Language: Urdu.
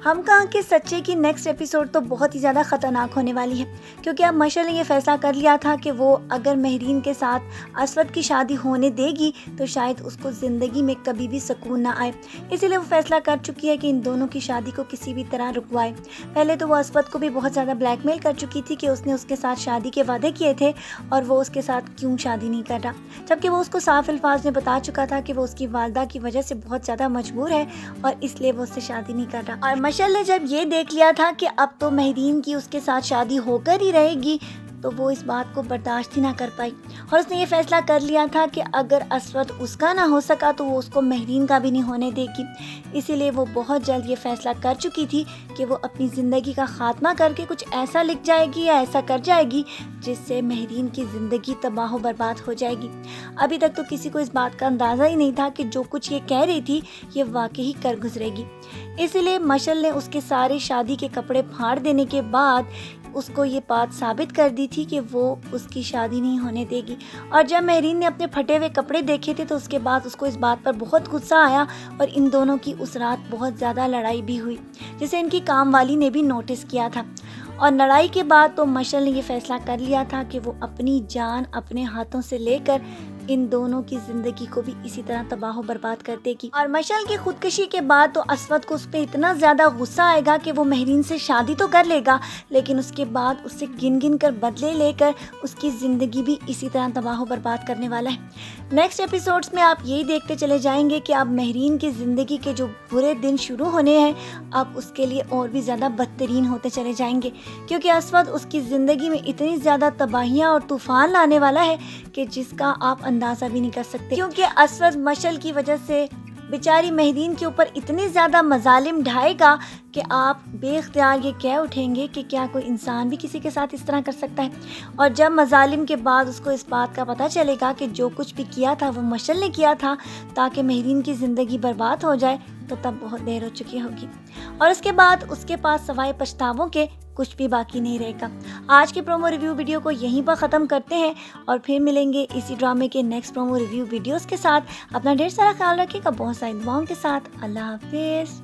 ہم کہاں کے سچے کی نیکسٹ ایپیسوڈ تو بہت ہی زیادہ خطرناک ہونے والی ہے، کیونکہ اب مشعل نے یہ فیصلہ کر لیا تھا کہ وہ اگر مہرین کے ساتھ اسود کی شادی ہونے دے گی تو شاید اس کو زندگی میں کبھی بھی سکون نہ آئے، اسی لیے وہ فیصلہ کر چکی ہے کہ ان دونوں کی شادی کو کسی بھی طرح رکوائے۔ پہلے تو وہ اسود کو بھی بہت زیادہ بلیک میل کر چکی تھی کہ اس نے اس کے ساتھ شادی کے وعدے کیے تھے اور وہ اس کے ساتھ کیوں شادی نہیں کر رہا، جبکہ وہ اس کو صاف الفاظ میں بتا چکا تھا کہ وہ اس کی والدہ کی وجہ سے بہت زیادہ مجبور ہے اور اس لیے وہ اس سے شادی نہیں کر رہا۔ اور مشعل نے جب یہ دیکھ لیا تھا کہ اب تو مہرین کی اس کے ساتھ شادی ہو کر ہی رہے گی تو وہ اس بات کو برداشت ہی نہ کر پائی اور اس نے یہ فیصلہ کر لیا تھا کہ اگر اسود اس کا نہ ہو سکا تو وہ اس کو مہرین کا بھی نہیں ہونے دے گی، اسی لیے وہ بہت جلد یہ فیصلہ کر چکی تھی کہ وہ اپنی زندگی کا خاتمہ کر کے کچھ ایسا لکھ جائے گی یا ایسا کر جائے گی جس سے مہرین کی زندگی تباہ و برباد ہو جائے گی۔ ابھی تک تو کسی کو اس بات کا اندازہ ہی نہیں تھا کہ جو کچھ یہ کہہ رہی تھی یہ واقعی کر گزرے گی، اسی لیے مشعل نے اس کے سارے شادی کے کپڑے پھاڑ دینے کے بعد اس کو یہ بات ثابت کر دی تھی کہ وہ اس کی شادی نہیں ہونے دے گی۔ اور جب مہرین نے اپنے پھٹے ہوئے کپڑے دیکھے تھے تو اس کے بعد اس کو اس بات پر بہت غصہ آیا اور ان دونوں کی اس رات بہت زیادہ لڑائی بھی ہوئی، جسے ان کی کام والی نے بھی نوٹس کیا تھا۔ اور لڑائی کے بعد تو مشعل نے یہ فیصلہ کر لیا تھا کہ وہ اپنی جان اپنے ہاتھوں سے لے کر ان دونوں کی زندگی کو بھی اسی طرح تباہ و برباد کر دے گی۔ اور مشعل کی خودکشی کے بعد تو اسود کو اس پہ اتنا زیادہ غصہ آئے گا کہ وہ مہرین سے شادی تو کر لے گا لیکن اس کے بعد اس سے گن گن کر بدلے لے کر اس کی زندگی بھی اسی طرح تباہ و برباد کرنے والا ہے۔ نیکسٹ ایپیسوڈز میں آپ یہی دیکھتے چلے جائیں گے کہ اب مہرین کی زندگی کے جو برے دن شروع ہونے ہیں اب اس کے لیے اور بھی زیادہ بدترین ہوتے چلے جائیں گے، کیونکہ اسود اس کی زندگی میں اتنی زیادہ تباہیاں اور طوفان لانے والا ہے کہ جس کا آپ اندازہ بھی نہیں کر سکتے، کیونکہ اسود مشعل کی وجہ سے بیچاری مہرین کے اوپر اتنے زیادہ مظالم ڈھائے گا کہ آپ بے اختیار یہ کہہ اٹھیں گے کہ کیا کوئی انسان بھی کسی کے ساتھ اس طرح کر سکتا ہے۔ اور جب مظالم کے بعد اس کو اس بات کا پتہ چلے گا کہ جو کچھ بھی کیا تھا وہ مشعل نے کیا تھا تاکہ مہرین کی زندگی برباد ہو جائے تو تب بہت دیر ہو چکی ہوگی اور اس کے بعد اس کے پاس سوائے پچھتاووں کے کچھ بھی باقی نہیں رہے گا۔ آج کے پرومو ریویو ویڈیو کو یہیں پر ختم کرتے ہیں اور پھر ملیں گے اسی ڈرامے کے نیکسٹ پرومو ریویو ویڈیوز کے ساتھ۔ اپنا ڈھیر سارا خیال رکھیے گا، بہت ساری دعاؤں کے ساتھ۔ اللہ حافظ۔